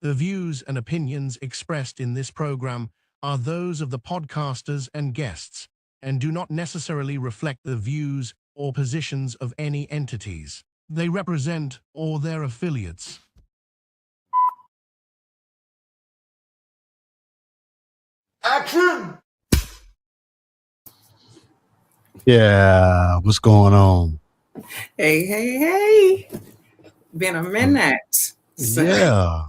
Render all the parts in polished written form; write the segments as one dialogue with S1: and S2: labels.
S1: The views and opinions expressed in this program are those of the podcasters and guests and do not necessarily reflect the views or positions of any entities they represent or their affiliates.
S2: Action!
S3: Yeah, what's going on?
S2: Hey. Been a minute.
S3: Yeah.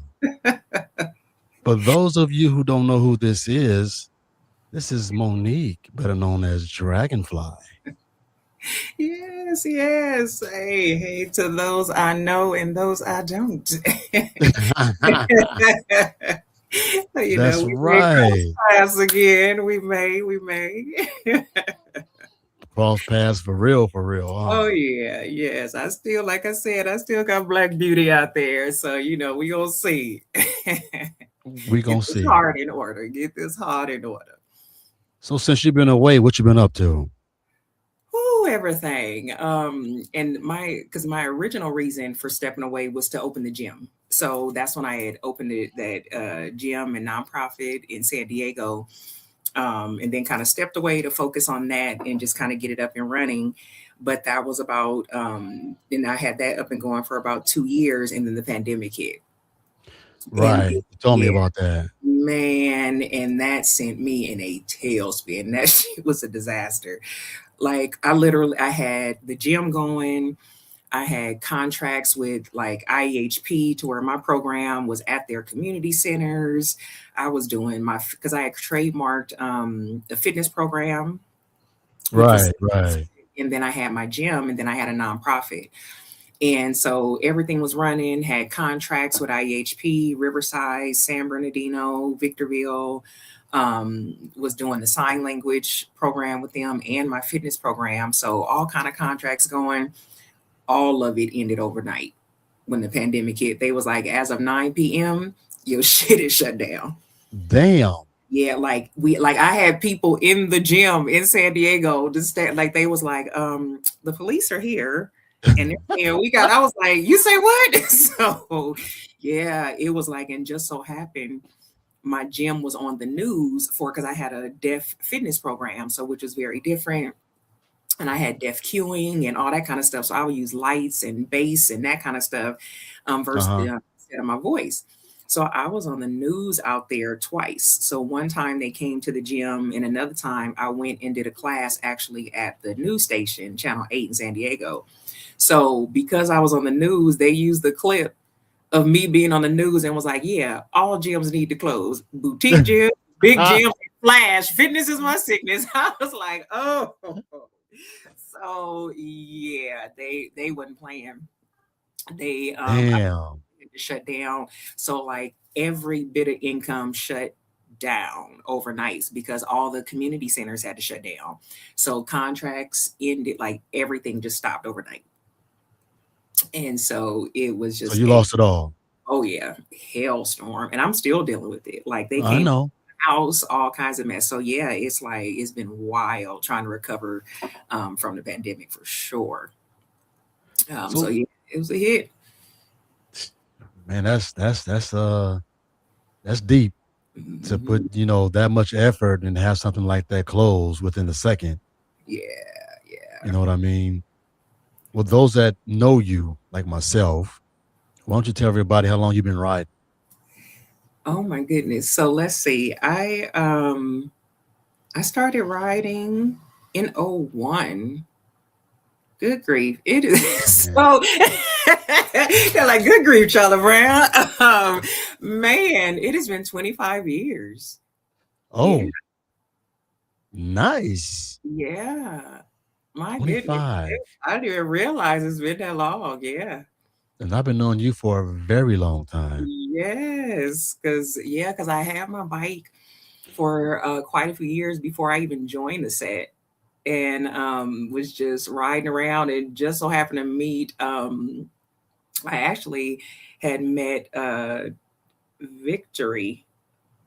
S3: For those of you who don't know who this is Monique, better known as Dragonfly.
S2: Yes. Hey, to those I know and those I don't.
S3: That's
S2: We may cross
S3: right.
S2: paths again. We may.
S3: Cross paths for real,
S2: Oh
S3: huh?
S2: yeah, yes. I still, like I said, I still got Black Beauty out there. So, we gonna see.
S3: We
S2: Get
S3: gonna
S2: this
S3: see.
S2: heart in order. Get this heart in order.
S3: So since you've been away, what you been up to?
S2: Everything. And because my original reason for stepping away was to open the gym. So that's when I had opened that gym and nonprofit in San Diego. And then kind of stepped away to focus on that and just kind of get it up and running. But that was about, and I had that up and going for about 2 years, and then the pandemic hit. And
S3: Right. You told me
S2: yeah,
S3: about that.
S2: man, and that sent me in a tailspin. That shit was a disaster. Like I had the gym going. I had contracts with like IEHP to where my program was at their community centers. I was doing because I had trademarked a fitness program with the,
S3: Right.
S2: and then I had my gym, and then I had a nonprofit. And so everything was running, had contracts with IEHP, Riverside, San Bernardino, Victorville, was doing the sign language program with them and my fitness program. So all kind of contracts going. All of it ended overnight when the pandemic hit. They was like, as of 9 p.m., your shit is shut down.
S3: Damn.
S2: Yeah, I had people in the gym in San Diego just like they was like, the police are here. And I was like, you say what? So yeah, it was like, and just so happened my gym was on the news because I had a deaf fitness program, so which was very different. And I had deaf cueing and all that kind of stuff. So I would use lights and bass and that kind of stuff versus instead of my voice. So I was on the news out there twice. So one time they came to the gym, and another time I went and did a class actually at the news station, Channel 8 in San Diego. So because I was on the news, they used the clip of me being on the news and was like, yeah, all gyms need to close. Boutique gyms, big gyms, flash, fitness is my sickness. I was like, oh. So yeah, they wasn't playing. They
S3: Damn.
S2: shut down. So like every bit of income shut down overnight because all the community centers had to shut down. So contracts ended, like everything just stopped overnight. And so it was
S3: So
S2: just
S3: you lost it all.
S2: oh yeah, hailstorm. And I'm still dealing with it. Like they
S3: I
S2: came
S3: know.
S2: house, all kinds of mess. So yeah, it's like it's been wild trying to recover from the pandemic for sure. So
S3: So
S2: yeah, it was a hit.
S3: man, that's deep to
S2: Mhm.
S3: put, that much effort and have something like that close within a second. You
S2: Yeah.
S3: know what I mean? Well, those that know you, like myself, why don't you tell everybody how long you've been riding?
S2: Oh my goodness. So let's see. I started riding in '01. Good grief. It is
S3: Man.
S2: so they're like good grief, Charlie Brown. Man, it has been 25 years. Yeah.
S3: Oh, nice.
S2: Yeah. My goodness.
S3: 25.
S2: I didn't even realize it's been that long. Yeah.
S3: And I've been knowing you for a very long time.
S2: Yes. Because I had my bike for quite a few years before I even joined the set, and was just riding around, and just so happened to meet I actually had met Victory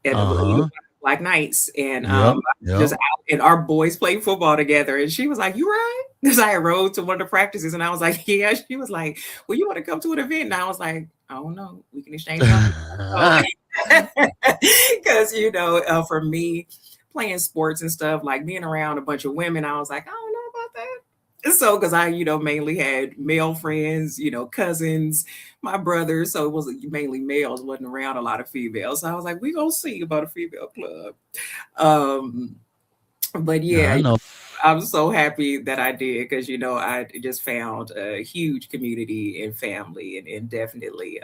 S2: at
S3: Uh-huh.
S2: Black Nights, and
S3: Yep.
S2: just
S3: Yep.
S2: out, and our boys played football together, and she was like, "You right?" Because I rode to one of the practices, and I was like, "Yeah." She was like, "Well, you want to come to an event?" And I was like, I don't know. We can exchange numbers. Because, for me, playing sports and stuff, like being around a bunch of women, I was like, I don't know about that. So, because I, mainly had male friends, cousins, my brothers. So it was mainly males, wasn't around a lot of females. So I was like, we gonna see about a female club. But
S3: Yeah,
S2: yeah,
S3: I know.
S2: I'm so happy that I did because I just found a huge community and family, and definitely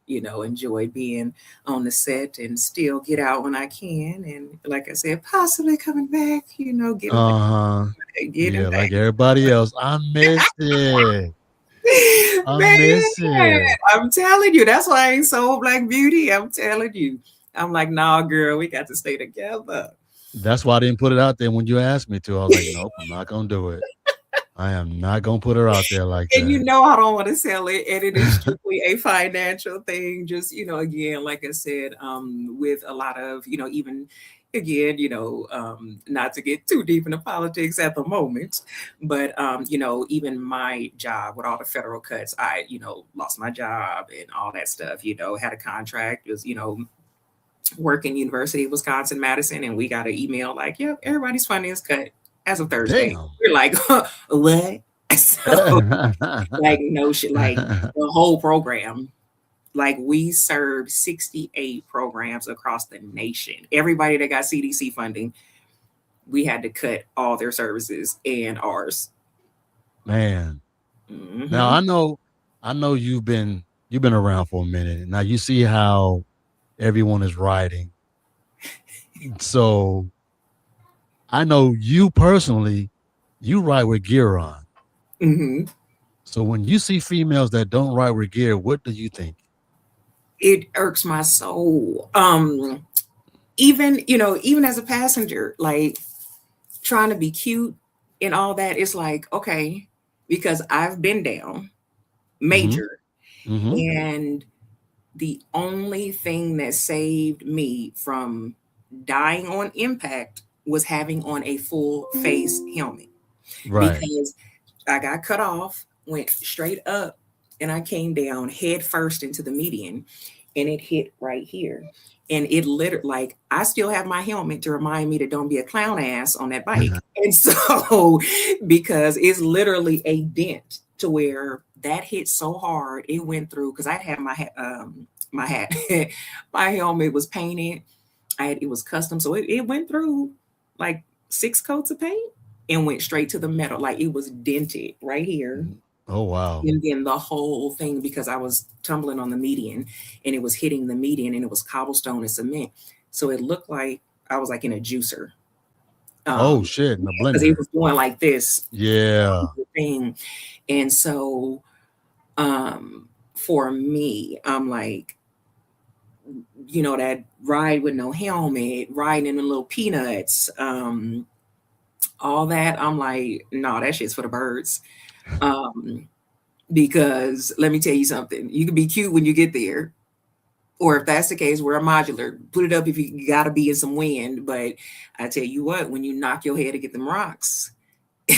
S2: enjoy being on the set and still get out when I can. And like I said, possibly coming back, getting back,
S3: Uh-huh.
S2: getting
S3: Yeah,
S2: back.
S3: like everybody else. I miss it. I
S2: Man,
S3: miss it.
S2: I'm telling you, that's why I ain't sold Black Beauty. I'm telling you. I'm like, nah, girl, we got to stay together.
S3: That's why I didn't put it out there when you asked me to. I was like, nope, I'm not gonna do it. I am not gonna put her out there like
S2: And
S3: that.
S2: I don't want to sell it, and it is strictly a financial thing. Just again, like I said, with a lot of even again, not to get too deep into politics at the moment, but even my job with all the federal cuts, I lost my job and all that stuff. Had a contract, was work in University of Wisconsin Madison, and we got an email like, "Yep, everybody's funding is cut as of Thursday."
S3: Damn.
S2: We're like, "What?" So like no shit, like the whole program. Like we served 68 programs across the nation. Everybody that got CDC funding, we had to cut all their services and ours.
S3: Man. Now
S2: Mm-hmm.
S3: I know you've been around for a minute. Now you see how everyone is riding. So I know you personally, you ride with gear on.
S2: Mm-hmm.
S3: So when you see females that don't ride with gear, what do you think?
S2: It irks my soul. Even even as a passenger, like trying to be cute and all that, it's like okay, because I've been down
S3: Mm-hmm.
S2: major,
S3: Mm-hmm.
S2: and the only thing that saved me from dying on impact was having on a full face helmet
S3: Right.
S2: because I got cut off, went straight up, and I came down head first into the median, and it hit right here. And it literally, like, I still have my helmet to remind me to don't be a clown ass on that bike. And so, because it's literally a dent to where that hit so hard, it went through. Because I'd had my hat, my helmet was painted. It was custom, so it went through like 6 coats of paint and went straight to the metal. Like it was dented right here.
S3: Oh wow.
S2: And then the whole thing, because I was tumbling on the median and it was hitting the median and it was cobblestone and cement. So it looked like I was like in a juicer.
S3: Oh shit, in a
S2: Because it
S3: blender.
S2: was going like this
S3: Yeah.
S2: thing. And so for me, I'm like, that ride with no helmet, riding in the little peanuts, all that. I'm like, no, that shit's for the birds. Because let me tell you something, you can be cute when you get there. Or if that's the case, wear a modular. Put it up if you gotta be in some wind. But I tell you what, when you knock your head to get them rocks,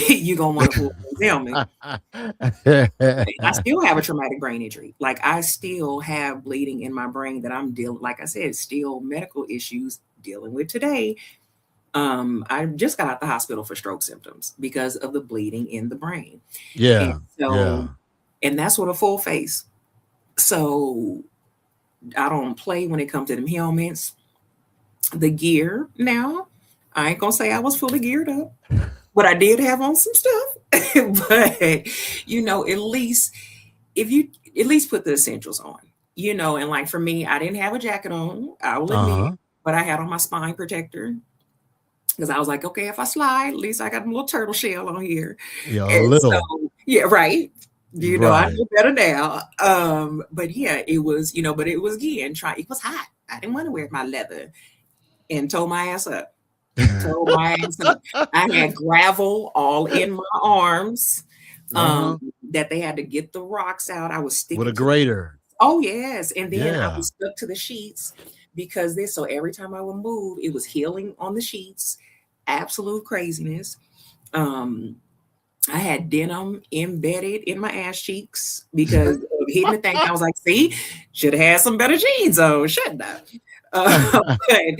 S2: you're gonna want a full helmet. I still have a traumatic brain injury. Like I still have bleeding in my brain that I'm dealing, like I said, still medical issues dealing with today. I just got out the hospital for stroke symptoms because of the bleeding in the brain. And
S3: Yeah.
S2: so,
S3: Yeah.
S2: and that's with a full face. So I don't play when it comes to them helmets. The gear now, I ain't gonna say I was fully geared up, but I did have on some stuff. But at least if you at least put the essentials on, and like for me, I didn't have a jacket on, I will admit,
S3: Uh-huh.
S2: but I had on my spine protector because I was like, okay, if I slide, at least I got a little turtle shell on here.
S3: Yeah, a
S2: And so,
S3: little.
S2: yeah, right. I
S3: Right.
S2: know better now. But yeah, it was, but it was again, it was hot. I didn't want to wear my leather and told my ass up. Told my ass up. I had gravel all in my arms.
S3: Uh-huh.
S2: That they had to get the rocks out. I was
S3: With
S2: sticking
S3: a
S2: to
S3: grater.
S2: oh yes. And then I
S3: Yeah.
S2: was stuck to the sheets because so every time I would move, it was healing on the sheets. Absolute craziness. Um, I had denim embedded in my ass cheeks because of hitting the thing. I was like, see, should have had some better jeans on, shouldn't I? But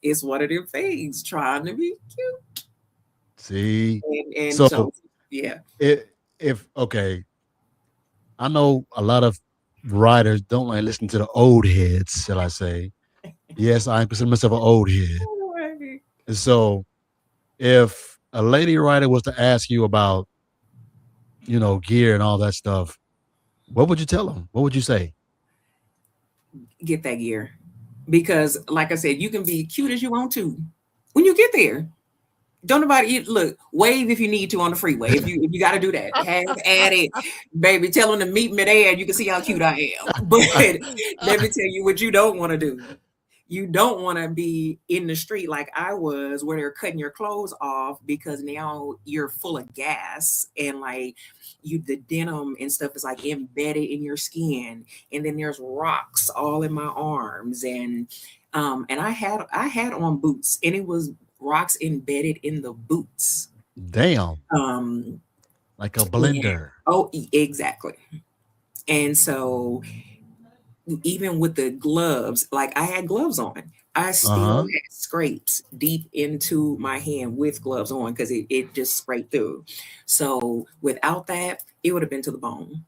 S2: it's one of them things, trying to be cute.
S3: See,
S2: And
S3: so
S2: so yeah.
S3: if okay, I know a lot of writers don't like listen to the old heads, shall I say? Yes, I consider myself an old head, and so if a lady writer was to ask you about, gear and all that stuff, what would you tell them? What would you say?
S2: Get that gear. Because like I said, you can be cute as you want to. When you get there, don't nobody look, wave if you need to on the freeway. If you got to do that, have at it, baby. Tell them to meet me there, and you can see how cute I am. But let me tell you what you don't want to do. You don't want to be in the street like I was, where they're cutting your clothes off because now you're full of gas and like the denim and stuff is like embedded in your skin, and then there's rocks all in my arms, and I had on boots, and it was rocks embedded in the boots.
S3: Damn, like a
S2: Yeah.
S3: blender.
S2: Oh, exactly. And so even with the gloves, like I had gloves on, I still had scrapes deep into my hand with gloves on because it just scraped through. So without that, it would have been to the bone.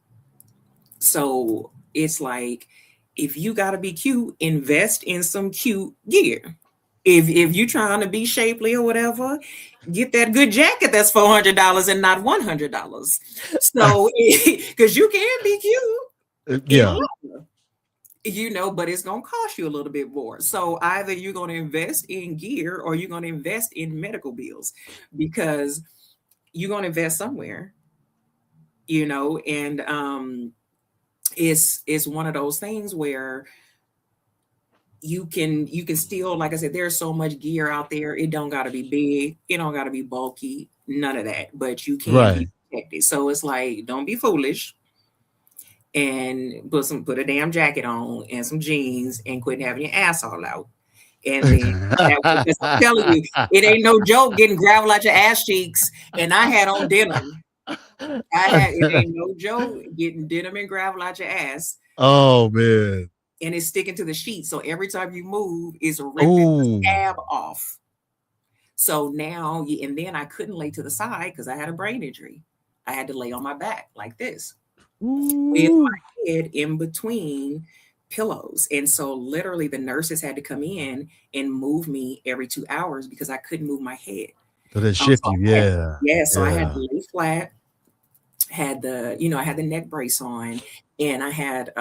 S2: So it's like, if you got to be cute, invest in some cute gear. If you're trying to be shapely or whatever, get that good jacket that's $400 and not $100. So because you can be cute,
S3: Yeah.
S2: but it's going to cost you a little bit more. So either you're going to invest in gear or you're going to invest in medical bills, because you're going to invest somewhere, and it's one of those things where you can still, like I said, there's so much gear out there. It don't got to be big. It don't got to be bulky. None of that, but you can be protected. So it's like, don't be foolish and put a damn jacket on and some jeans and quit having your ass all out. And then because I'm telling you, it ain't no joke getting gravel out your ass cheeks. And I had on denim. It ain't no joke getting denim and gravel out your ass.
S3: Oh man.
S2: And it's sticking to the sheet. So every time you move, it's ripping the scab off. So now, and then I couldn't lay to the side because I had a brain injury. I had to lay on my back like this with my head in between pillows. And so literally the nurses had to come in and move me every 2 hours because I couldn't move my head.
S3: So they shift you,
S2: yeah. So I had to lay flat, had I had the neck brace on, and I had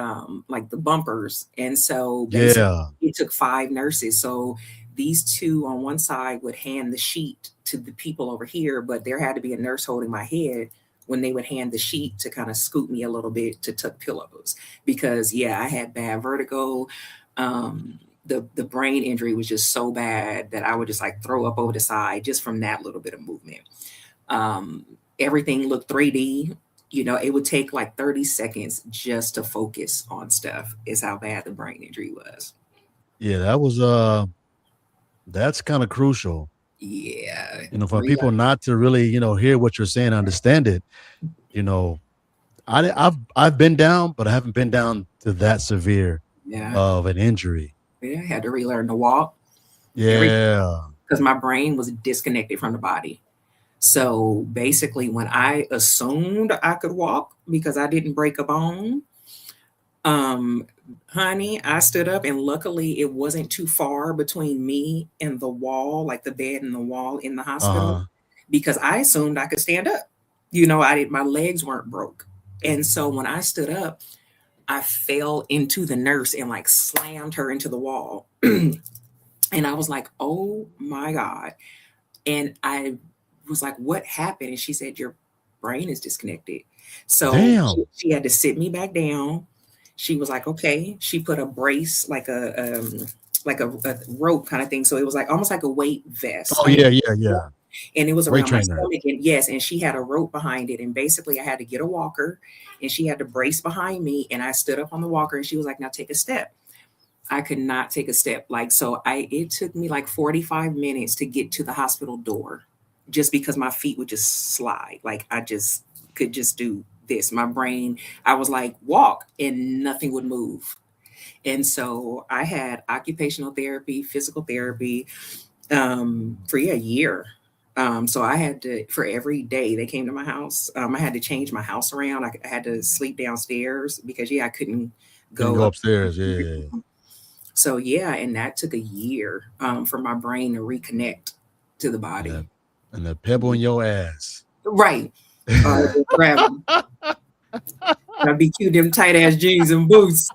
S2: like the bumpers. And so it took 5 nurses. So these 2 on one side would hand the sheet to the people over here, but there had to be a nurse holding my head when they would hand the sheet to kind of scoop me a little bit to tuck pillows, because I had bad vertigo. The brain injury was just so bad that I would just like throw up over the side just from that little bit of movement. Everything looked 3D. It would take like 30 seconds just to focus on stuff, is how bad the brain injury was.
S3: Yeah, that was that's kind of crucial.
S2: Yeah.
S3: For people not to really, hear what you're saying, understand it. I've been down, but I haven't been down to that severe of an injury.
S2: Yeah, I had to relearn to walk.
S3: Yeah.
S2: Because my brain was disconnected from the body. So basically, when I assumed I could walk because I didn't break a bone, honey, I stood up, and luckily it wasn't too far between me and the wall, like the bed and the wall in the hospital, because I assumed I could stand up. My legs weren't broke. And so when I stood up, I fell into the nurse and like slammed her into the wall. And I was like, oh my God. And I was like, what happened? And she said, your brain is disconnected. So she had to sit me back down. She was like, okay. She put a brace, like a rope kind of thing. So it was like almost like a weight vest.
S3: Oh, yeah.
S2: And it was around my stomach. And she had a rope behind it. And basically I had to get a walker, and she had to brace behind me. And I stood up on the walker, and she was like, now take a step. I could not take a step. It took me like 45 minutes to get to the hospital door, just because my feet would just slide. Like I just could just do this. My brain, I was like, walk, and nothing would move. And so I had occupational therapy, physical therapy, for a year. So I had to, for every day they came to my house, I had to change my house around. I had to sleep downstairs because I couldn't
S3: Couldn't
S2: go
S3: go
S2: up.
S3: upstairs. Yeah.
S2: So yeah, and that took a year for my brain to reconnect to the body.
S3: And the pebble in your ass.
S2: Right. I'd be cute, them tight ass jeans and boots.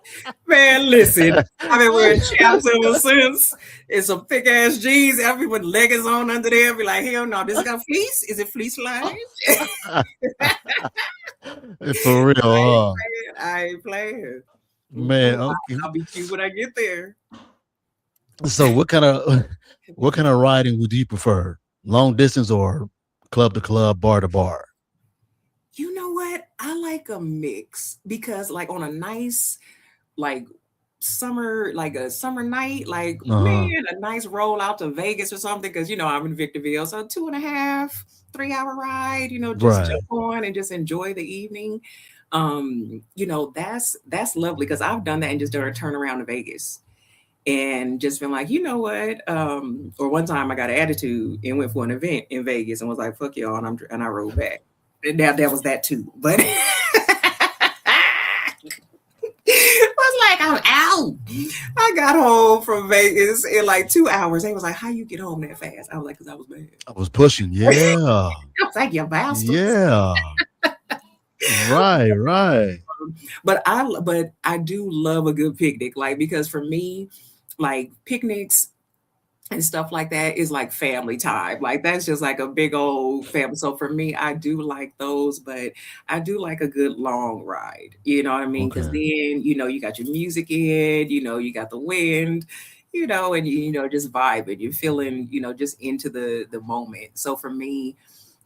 S2: Man, listen, I've been wearing chaps ever since. It's some thick ass jeans. I'll be with leggings on under there. Be like, hell no, this got fleece? Is it fleece lined?
S3: For real, huh?
S2: I ain't playing.
S3: Man,
S2: I'll be cute when I get there.
S3: So what kind of riding would you prefer? Long distance or club to club, bar to bar?
S2: You know what? I like a mix because like on a nice like summer, like a summer night, like man, a nice roll out to Vegas or something. Cause I'm in Victorville. So 2.5, 3 hour ride, just jump on and just enjoy the evening. That's lovely because I've done that and just done a turnaround to Vegas. And just been like, you know what? Or one time I got an attitude and went for an event in Vegas and was like, fuck y'all, and I rolled back. That was that too. But I was like, I'm out. I got home from Vegas in like 2 hours. They was like, how you get home that fast? I was like, because I was mad.
S3: I was pushing, yeah.
S2: I was like, you bastards.
S3: Yeah. Right.
S2: But I do love a good picnic, like because for me, like picnics and stuff like that is like family time. Like that's just like a big old family. So for me, I do like those, but I do like a good long ride. You know what I mean? Because then, you got your music in, you got the wind, and just vibing. You're feeling, just into the moment. So for me,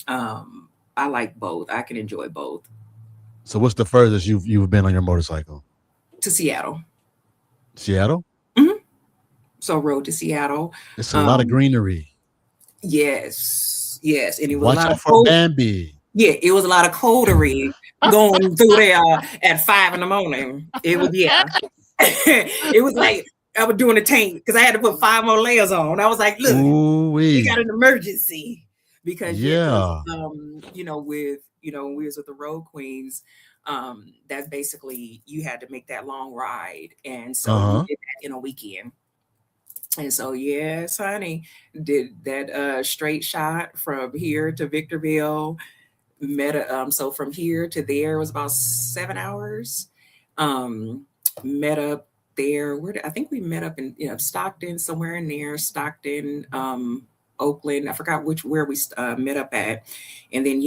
S2: I like both. I can enjoy both.
S3: So what's the furthest you've been on your motorcycle?
S2: To Seattle.
S3: Seattle?
S2: Mm-hmm. So rode to Seattle.
S3: It's a lot of greenery.
S2: Yes. And it was
S3: Watch
S2: a lot
S3: out
S2: of
S3: for Bambi.
S2: Yeah, it was a lot of coldery going through there at 5 a.m. It was it was like I was doing a tank because I had to put 5 more layers on. I was like, look, we got an emergency because when we was with the Road Queens, that's basically you had to make that long ride, and so we did that in a weekend. And so yes, honey, did that straight shot from here to Victorville. So from here to there was about 7 hours. Met up there. I think we met up in Stockton, somewhere in there. Stockton, Oakland. I forgot where we met up at. And then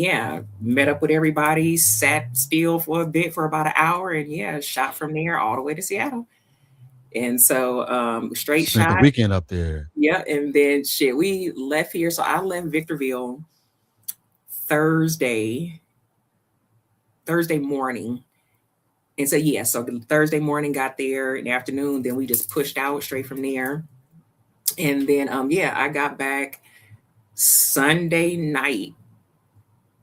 S2: met up with everybody. Sat still for a bit for about an hour, and shot from there all the way to Seattle. And so straight
S3: Spent
S2: shot.
S3: the weekend up there.
S2: Yeah, and then we left here. So I left Victorville Thursday morning. And so so Thursday morning got there in the afternoon, then we just pushed out straight from there. And then I got back Sunday night,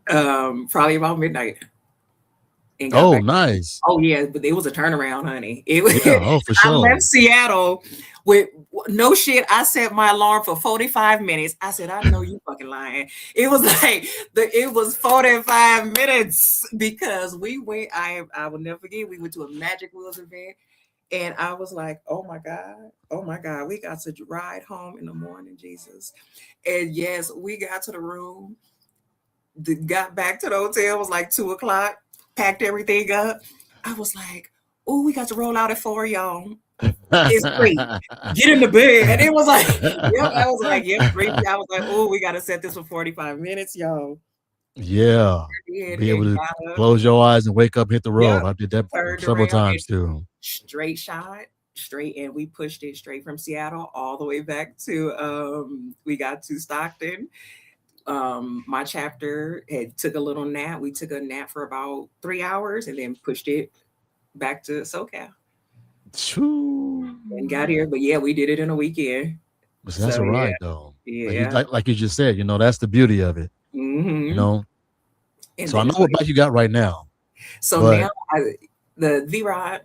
S2: probably about midnight.
S3: Oh, nice.
S2: Oh yeah, but it was a turnaround, honey. It was
S3: for sure.
S2: I left Seattle with no shit. I set my alarm for 45 minutes. I said, I know you fucking lying. It was like it was 45 minutes because we went. I will never forget. We went to a Magic Wheels event, and I was like, oh my god, we got to ride home in the morning, Jesus. And yes, we got to the room. Got back to the hotel. It was like 2:00. Packed everything up. I was like, oh, we got to roll out at 4, y'all. It's great. Get in the bed. And it was like, I was like, great. I was like, oh, we got to set this for 45 minutes, y'all.
S3: Yeah. Be able to close your eyes and wake up, hit the road. I did that several times too.
S2: Straight shot, and we pushed it straight from Seattle all the way back to, we got to Stockton. My chapter took a little nap. We took a nap for about 3 hours and then pushed it back to SoCal. And got here. But we did it in a weekend.
S3: But that's all right though.
S2: Yeah.
S3: Like you just said, that's the beauty of it.
S2: Mm-hmm.
S3: So I know what bike you got right now.
S2: So
S3: But
S2: now the V-Rod.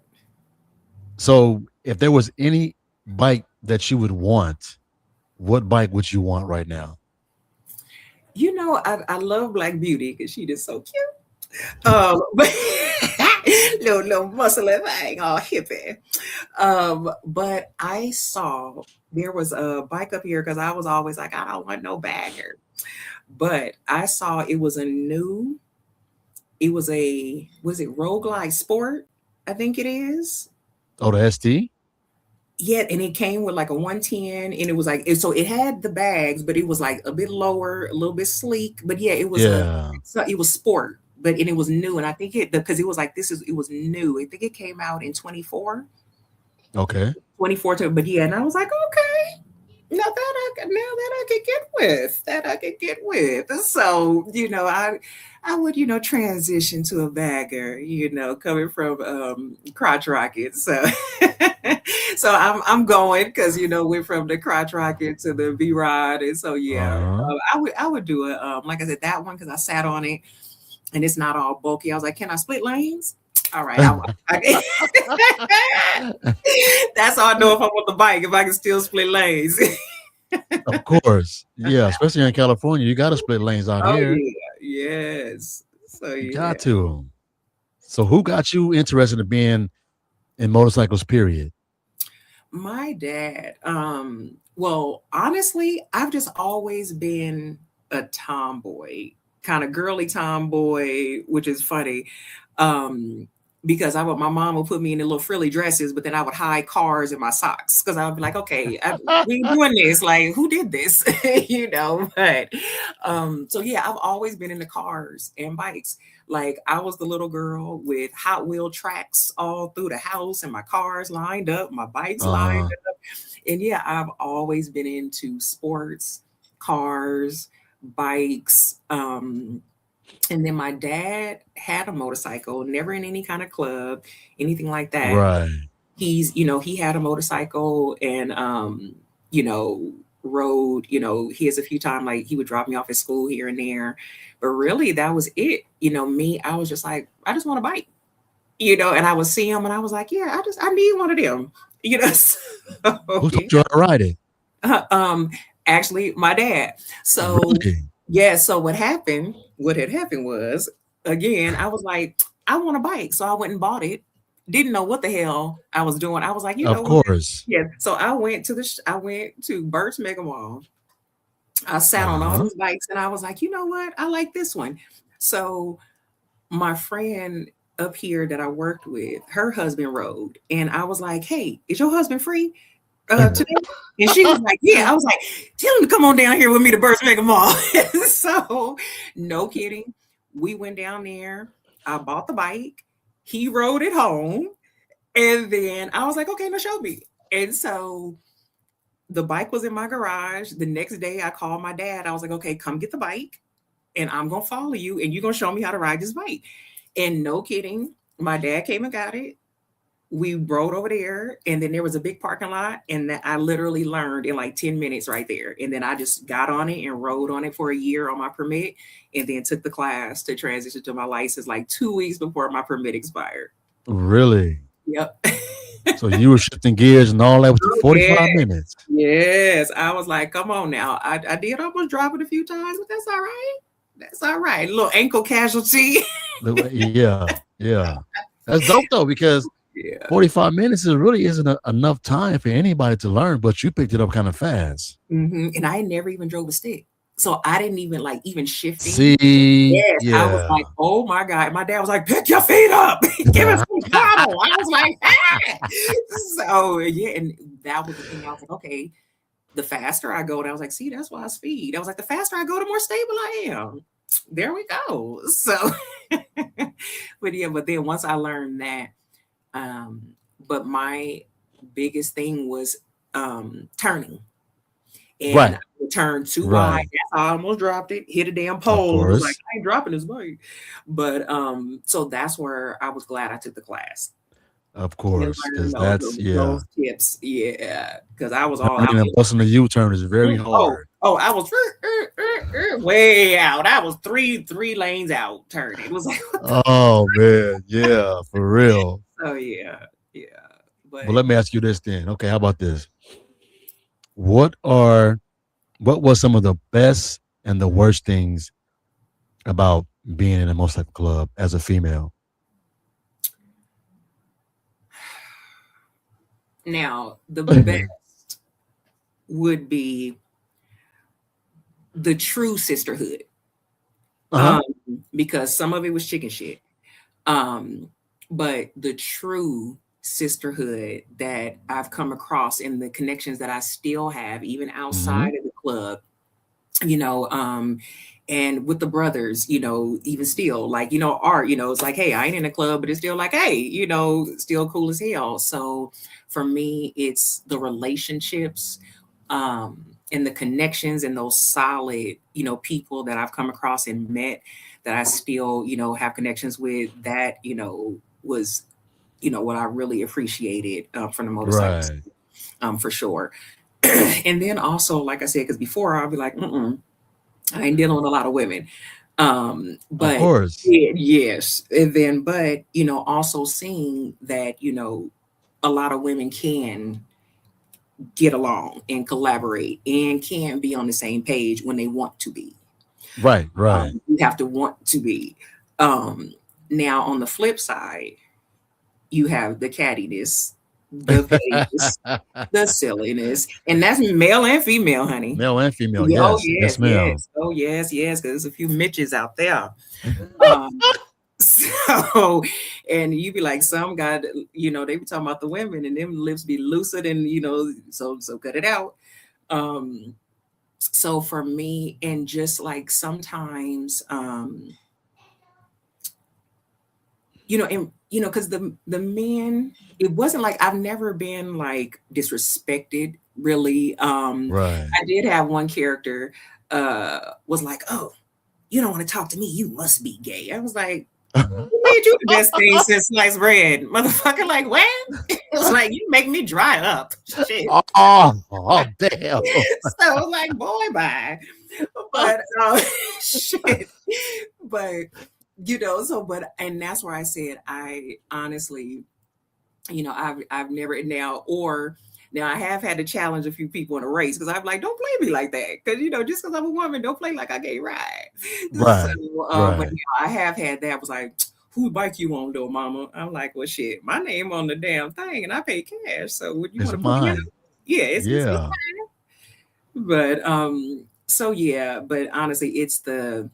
S3: so if there was any bike that you would want, what bike would you want right now?
S2: I love Black Beauty because she just so cute. But little muscly thing, all hippie. But I saw there was a bike up here because I was always like, I don't want no bagger. But I saw it was was it Roguelike Sport? I think it is.
S3: Oh, the ST?
S2: Yeah, and it came with like a 110, and it was like so it had the bags, but it was like a bit lower, a little bit sleek. But yeah,
S3: Yeah.
S2: it was sport, and it was new. And I think because it was like it was new. I think it came out in
S3: Okay.
S2: 24 but yeah, and I was like, okay. Now that I could get with. So, I would, transition to a bagger, coming from crotch rocket. So so I'm going because went from the crotch rocket to the V-Rod. And so yeah,
S3: Uh-huh.
S2: I would do it like I said, that one because I sat on it and it's not all bulky. I was like, can I split lanes? All right. That's how I know if I want the bike, if I can still split lanes.
S3: Of course. Yeah, especially in California, you got to split lanes out
S2: Oh
S3: here.
S2: yeah. Yes. So
S3: You
S2: yeah.
S3: got to. So who got you interested in being in motorcycles, period?
S2: My dad. Well, honestly, I've just always been a tomboy, kind of girly tomboy, which is funny. Because my mom would put me in the little frilly dresses, but then I would hide cars in my socks because I would be like, okay, we ain't doing this. Like, who did this? But so yeah, I've always been into cars and bikes. Like I was the little girl with Hot Wheel tracks all through the house and my cars lined up, my bikes lined
S3: Uh,
S2: up. And yeah, I've always been into sports, cars, bikes. And then my dad had a motorcycle, never in any kind of club, anything like that.
S3: right.
S2: He had a motorcycle and, rode, his a few times, like he would drop me off at school here and there. But really that was it. Me, I was just like, I just want a bike, and I would see him and I was like, yeah, I need one of them,
S3: Who
S2: So,
S3: taught you how to ride it?
S2: actually my dad. So
S3: Really?
S2: yeah, so what had happened was, again, I was like, I want a bike. So I went and bought it. Didn't know what the hell I was doing. I was like, you know
S3: Of
S2: what?
S3: course.
S2: Yeah. So I went to Burt's Mega Mall. I sat on all
S3: Uh-huh.
S2: these bikes and I was like, you know what? I like this one. So my friend up here that I worked with, her husband rode. And I was like, hey, is your husband free? Today? And she was like, yeah. I was like, tell him to come on down here with me to Burst Mega Mall. So, no kidding. We went down there. I bought the bike. He rode it home. And then I was like, okay, now show me. And so the bike was in my garage. The next day I called my dad. I was like, okay, come get the bike and I'm going to follow you and you're going to show me how to ride this bike. And no kidding, my dad came and got it. We rode over there and then there was a big parking lot and I literally learned in like 10 minutes right there. And then I just got on it and rode on it for a year on my permit and then took the class to transition to my license like 2 weeks before my permit expired.
S3: Really?
S2: Yep.
S3: So you were shifting gears and all that within 45 minutes.
S2: Yes. I was like, come on now. I did almost drop it a few times, but that's all right. That's all right. A little ankle casualty.
S3: Yeah. Yeah. That's dope though, because
S2: Yeah.
S3: 45 minutes really isn't enough time for anybody to learn, but you picked it up kind of fast.
S2: Mm-hmm. And I never even drove a stick. So I didn't even like even shifting.
S3: See,
S2: Yes,
S3: yeah.
S2: I was like, oh my God. My dad was like, pick your feet up. Give us some paddle. I was like, ah. So yeah, and that was the thing. I was like, okay, the faster I go, and I was like, see, that's why I speed. I was like, the faster I go, the more stable I am. There we go. So but yeah, but then once I learned that, but my biggest thing was turning. And
S3: Right.
S2: I would turn too
S3: Right.
S2: wide. That's how I almost dropped it, hit a damn pole. I was
S3: course.
S2: like, I ain't dropping this bike. But so that's where I was glad I took the class.
S3: Of
S2: And
S3: course, because
S2: learned
S3: that's
S2: those tips. Yeah. Because I was all
S3: turning
S2: out
S3: and busting the U-turn is very
S2: there. Oh,
S3: hard.
S2: Oh, I was way out. I was three lanes out turning. It was like,
S3: Oh man, yeah, for real.
S2: oh yeah, yeah.
S3: Well,
S2: But
S3: let me ask you this then. Okay, how about this? What are what was some of the best and the worst things about being in a motorcycle club as a female?
S2: now the best would be the true sisterhood.
S3: Uh-huh.
S2: Because some of it was chicken shit. Um, but the true sisterhood that I've come across and the connections that I still have, even
S3: Hmm.
S2: outside of the club, you know, and with the brothers, even still, like, art, it's like, hey, I ain't in a club, but it's still like, hey, still cool as hell. So for me, it's the relationships, and the connections and those solid, people that I've come across and met that I still, have connections with. That, was, what I really appreciated, from the motorcycles,
S3: Right.
S2: for sure. And then also, like I said, because before I'll be like, I ain't dealing with a lot of women.
S3: Of
S2: But
S3: course.
S2: yes, and then, but, also seeing that, a lot of women can get along and collaborate and can be on the same page when they want to be.
S3: Right, right.
S2: You have to want to be. Um, Now, on the flip side, you have the cattiness, the pettiness, the silliness, and that's male and female, honey.
S3: Male and female,
S2: Yeah, oh
S3: yes.
S2: yes,
S3: Yes, ma'am.
S2: yes. Oh yes, yes, because there's a few Mitches out there. Um, so, and you be like, some guy, they be talking about the women and them lips be looser than, so cut it out. Um, so for me, and just like sometimes, and because the men, it wasn't like I've never been like disrespected really.
S3: Right.
S2: I did have one character was like, oh, you don't want to talk to me, you must be gay. I was like, who made you the best thing since sliced bread, motherfucker? Like, what? It was like, you make me dry up. Shit.
S3: Oh, damn.
S2: So like, boy, bye. But shit. But so, but, and that's where I said, I honestly, I've never now, or now I have had to challenge a few people in a race because I'm like, don't play me like that. Because just because I'm a woman, don't play like I can't ride.
S3: Right,
S2: So, but
S3: right.
S2: I have had that. I was like, who bike you on though, mama? I'm like, well, shit, my name on the damn thing, and I pay cash. So would you
S3: It's
S2: want to put me out?
S3: mine.
S2: Yeah, it's
S3: Yeah.
S2: but so yeah, but honestly, it's the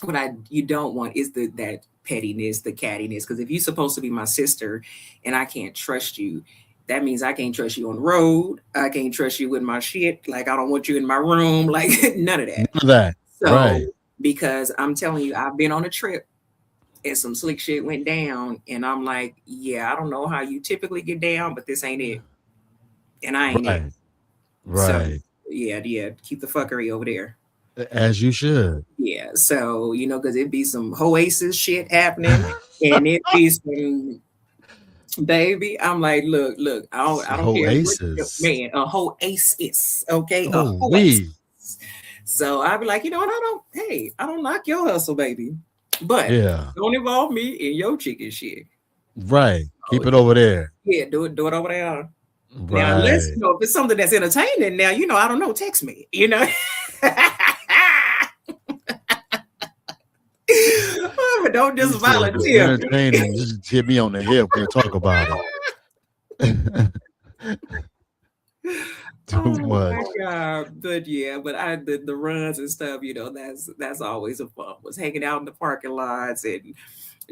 S2: what I you don't want is that pettiness, the cattiness. Because if you're supposed to be my sister and I can't trust you, that means I can't trust you on the road. I can't trust you with my shit. Like I don't want you in my room. Like none of
S3: None
S2: that.
S3: of that.
S2: So
S3: Right.
S2: because I'm telling you, I've been on a trip and some slick shit went down, and I'm like, yeah, I don't know how you typically get down, but this ain't it, and I ain't it.
S3: Right.
S2: So
S3: Right.
S2: yeah, yeah, keep the fuckery over there.
S3: As you should.
S2: Yeah, so because it'd be some Oasis shit happening, and it be some baby. I'm like, look, I don't care what
S3: Oasis.
S2: man, a Oasis, okay, a
S3: Oh,
S2: Oasis.
S3: we.
S2: So I'd be like, what? I don't knock your hustle, baby, but
S3: Yeah.
S2: don't involve me in your chicken shit.
S3: Right.
S2: Oh
S3: Keep it over there.
S2: yeah, do it over there. Now, unless
S3: Right.
S2: if it's something that's entertaining, now I don't know, text me, but don't
S3: You
S2: just
S3: said if it's
S2: volunteer.
S3: entertaining, just hit me on the hip. We'll talk about it. Too
S2: Oh my
S3: much.
S2: god! But yeah, but the runs and stuff, that's always a fun. Was hanging out in the parking lots and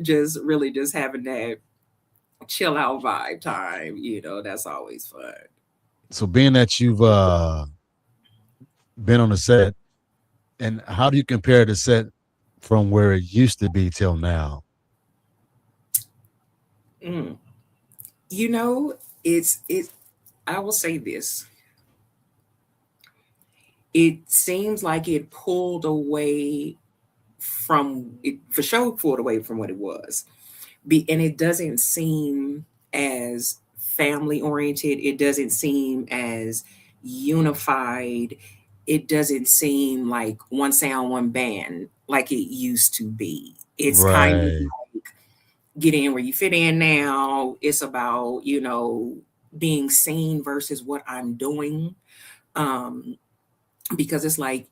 S2: just really just having that chill out vibe time. That's always fun.
S3: So being that you've been on the set, and how do you compare the set from where it used to be till now?
S2: Mm. It's. I will say this. It seems like it pulled away from it for sure. Pulled away from what it was. And it doesn't seem as family oriented. It doesn't seem as unified. it doesn't seem like one sound, one band like it used to be. It's kind of
S3: Right.
S2: like get in where you fit in now. It's about, being seen versus what I'm doing. Um, because it's like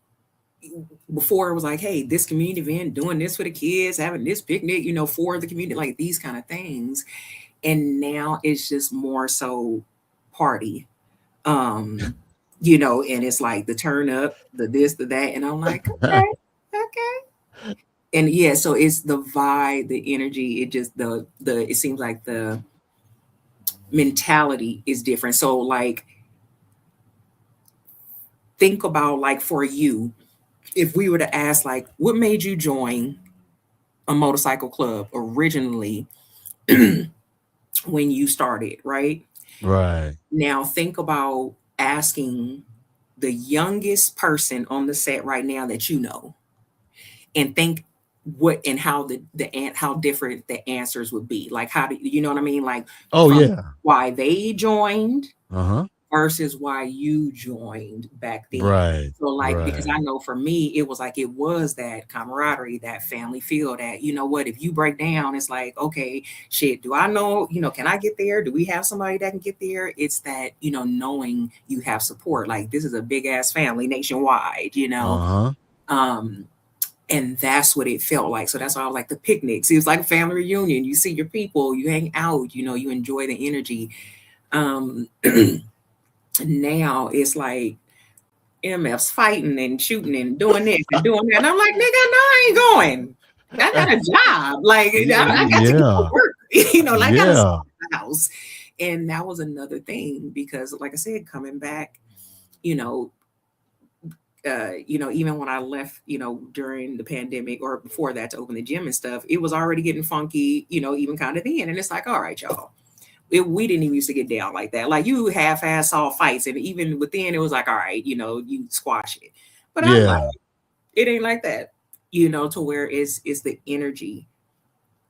S2: before it was like, hey, this community event, doing this for the kids, having this picnic, for the community, like these kind of things. And now it's just more so party. Um, and it's like the turn up, the this, the that, and I'm like, okay, okay. And yeah, so it's the vibe, the energy, it just it seems like the mentality is different. So like think about like for you, if we were to ask like what made you join a motorcycle club originally when you started, right?
S3: Right.
S2: Now think about asking the youngest person on the set right now that you know, and think what and how how different the answers would be. Like how do you know what I mean? Like
S3: Oh
S2: from
S3: yeah.
S2: why they joined
S3: Uh-huh.
S2: versus why you joined back then.
S3: Right.
S2: So like because
S3: Right.
S2: I know for me it was like it was that camaraderie, that family feel that you know what, if you break down, it's like, okay, shit, do I know, can I get there? Do we have somebody that can get there? It's that, knowing you have support. Like this is a big ass family nationwide.
S3: Uh-huh.
S2: Um and that's what it felt like. So that's why I was like the picnics. It was like a family reunion. You see your people, you hang out, you enjoy the energy. Um Now it's like MF's fighting and shooting and doing this and doing that. And I'm like, nigga, no, I ain't going. I got a job. Like I got to go to
S3: Yeah.
S2: work. Like I got to stay
S3: Yeah.
S2: in the house. And that was another thing because, like I said, coming back, you know, even when I left, during the pandemic or before that to open the gym and stuff, it was already getting funky, even kind of then. And it's like, all right, y'all. We didn't even used to get down like that. Like you half-ass saw fights, and even within it was like, all right, you squash it. But I'm like,
S3: Yeah.
S2: it ain't like that, to where it's the energy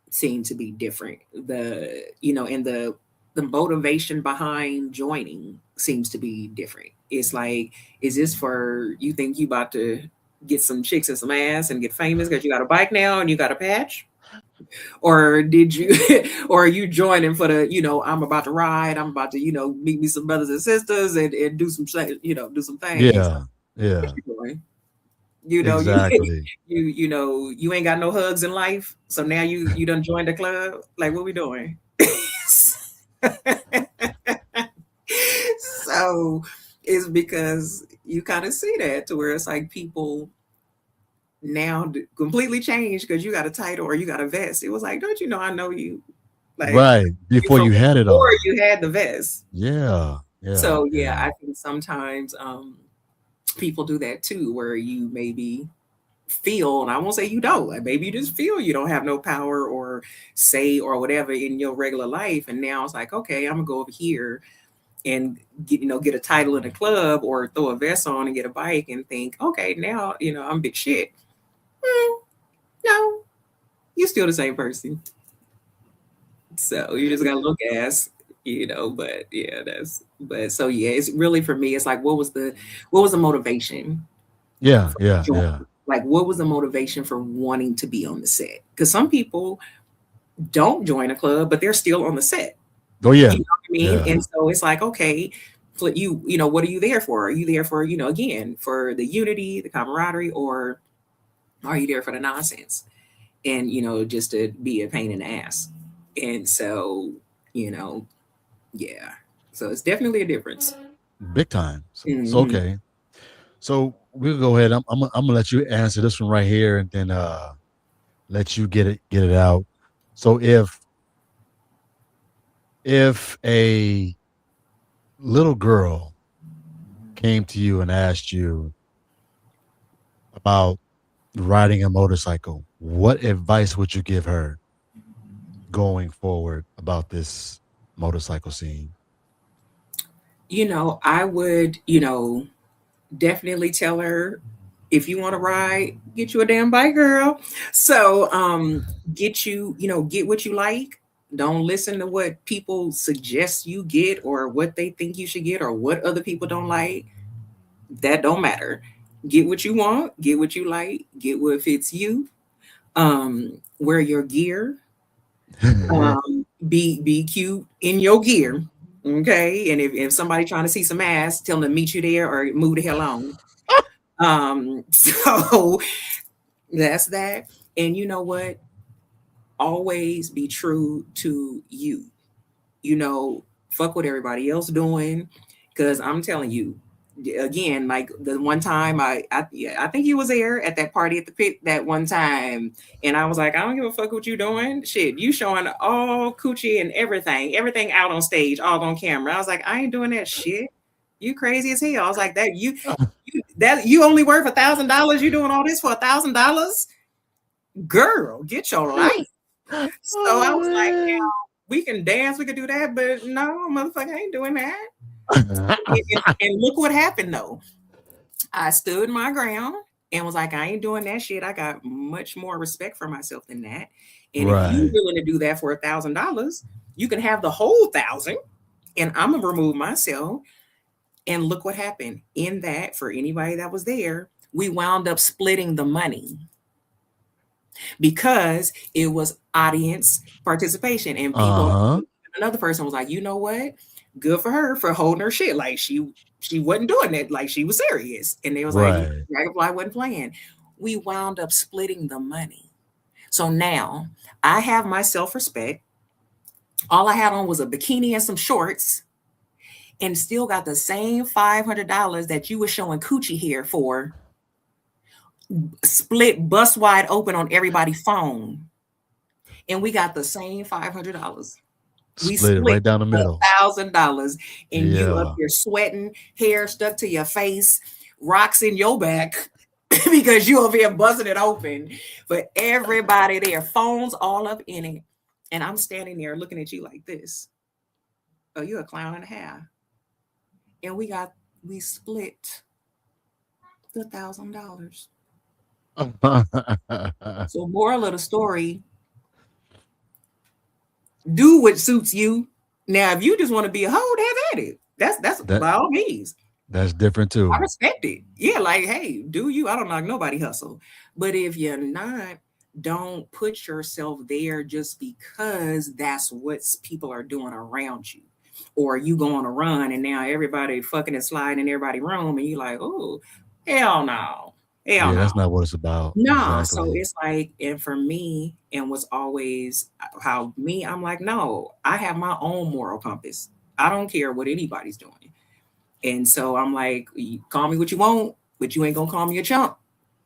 S2: seemed to be different. And the motivation behind joining seems to be different. It's like, is this for you think you about to get some chicks and some ass and get famous because you got a bike now and you got a patch? Or did you or are you joining for the, I'm about to ride, I'm about to, meet me some brothers and sisters and do some do some things.
S3: Yeah. Yeah.
S2: What you doing? You know, you
S3: Exactly.
S2: you ain't got no hugs in life. So now you done joined the club. Like what we doing? So it's because you kind of see that to where it's like people now completely changed because you got a title or you got a vest. It was like, don't you know I know you? Like
S3: Right.
S2: you
S3: Before
S2: from
S3: you had it
S2: before
S3: all.
S2: you had the vest.
S3: Yeah. Yeah.
S2: So yeah,
S3: Yeah.
S2: I think sometimes people do that too, where you maybe feel, and I won't say you don't, like maybe you just feel you don't have no power or say or whatever in your regular life. And now it's like, okay, I'm gonna go over here and get a title in a club or throw a vest on and get a bike and think, okay, now I'm big shit. No, you're still the same person. So you just gotta look ass, but yeah, but so yeah, it's really for me, it's like what was the motivation
S3: Yeah.
S2: for
S3: Yeah. Yeah.
S2: joining? Like what was the motivation for wanting to be on the set? Because some people don't join a club, but they're still on the set.
S3: Oh
S2: You
S3: yeah.
S2: know what I mean?
S3: Yeah.
S2: And so it's like, okay, what are you there for? Are you there for, again, for the unity, the camaraderie, or are you there for the nonsense? And, just to be a pain in the ass. And so, you know, yeah. So it's definitely a difference.
S3: Big time. So
S2: Hmm.
S3: okay. So we'll go ahead. I'm gonna let you answer this one right here and then let you get it out. So if a little girl came to you and asked you about riding a motorcycle, what advice would you give her going forward about this motorcycle scene?
S2: I would, definitely tell her, if you want to ride, get you a damn bike, girl. So get what you like. Don't listen to what people suggest you get or what they think you should get or what other people don't like. That don't matter. Get what you want, get what you like, get what fits you. Wear your gear. Be cute in your gear. Okay. And if somebody trying to see some ass, tell them to meet you there or move the hell on. So that's that. And you know what? Always be true to you. You know, fuck what everybody else doing. Cause I'm telling you, again, like the one time I think you was there at that party at the pit that one time, and I was like, I don't give a fuck what you doing. Shit, you showing all coochie and everything out on stage, all on camera. I was like, I ain't doing that shit. You crazy as hell. I was like, that you only worth $1,000. You doing all this for $1,000? Girl, get your life. So I was like, yeah, we can dance, we can do that, but no, motherfucker, I ain't doing that. And look what happened though. I stood my ground and was like, I ain't doing that shit. I got much more respect for myself than that. And if you're willing to do that for $1,000, you can have the whole 1,000, and I'm gonna remove myself. And look what happened in that. For anybody that was there, we wound up splitting the money because it was audience participation, and people. Another person was like, you know what? Good for her for holding her shit. Like she wasn't doing it. Like she was serious. And they was like, Dragonfly wasn't playing. We wound up splitting the money. So now I have my self-respect. All I had on was a bikini and some shorts, and still got the same $500 that you were showing coochie here for, split bust wide open on everybody's phone. And we got the same $500. We split
S3: right down the middle.
S2: $1,000, and you up here sweating, hair stuck to your face, rocks in your back because you over here buzzing it open for everybody there, phones all up in it. And I'm standing there looking at you like this. Oh, you're a clown and a half. And we split the $1,000. So moral of the story, do what suits you. Now, if you just want to be a hoe, have at it. That's by all means.
S3: That's different too.
S2: I respect it. Yeah, like, hey, do you? I don't knock nobody hustle. But if you're not, don't put yourself there just because that's what people are doing around you. Or you go on a run and now everybody fucking and sliding in everybody's room and you're like, oh, hell no. Hell no.
S3: That's not what it's about.
S2: No. Exactly. So it's like, and for me, and was always how me, I'm like, no, I have my own moral compass. I don't care what anybody's doing. And so I'm like, you call me what you want, but you ain't gonna call me a chump.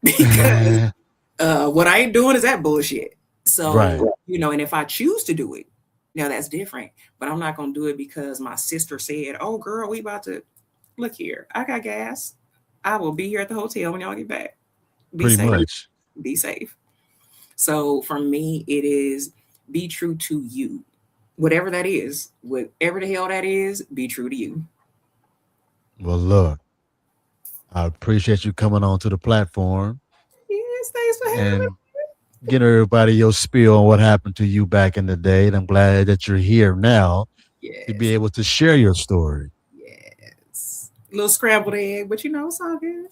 S2: Because what I ain't doing is that bullshit. So, you know, and if I choose to do it, now that's different. But I'm not gonna do it because my sister said, oh girl, we about to look here. I got gas. I will be here at the hotel when y'all get back. Be safe. Be safe. So for me, it is be true to you. Whatever that is, whatever the hell that is, be true to you.
S3: Well, look, I appreciate you coming on to the platform.
S2: Yes, thanks for having me.
S3: Getting everybody your spiel on what happened to you back in the day. And I'm glad that you're here now to be able to share your story.
S2: Yes. A little scrambled egg, but you know, it's all good.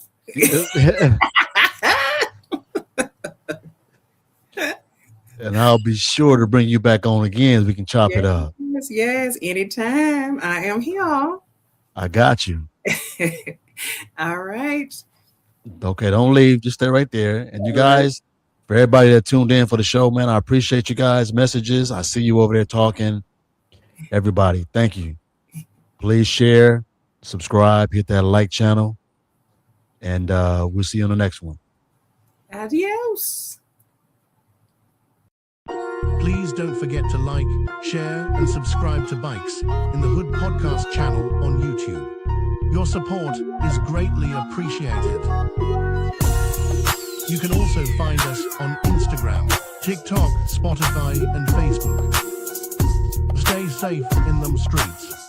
S3: And I'll be sure to bring you back on again so we can chop it up.
S2: Yes, anytime. I am here.
S3: I got you.
S2: All right.
S3: Okay, don't leave. Just stay right there. And you guys, for everybody that tuned in for the show, man, I appreciate you guys' messages. I see you over there talking. Everybody, thank you. Please share, subscribe, hit that like channel, and we'll see you on the next one.
S2: Adios.
S1: Please don't forget to like, share, and subscribe to Bikes in the Hood podcast channel on YouTube. Your support is greatly appreciated. You can also find us on Instagram, TikTok, Spotify, and Facebook. Stay safe in them streets.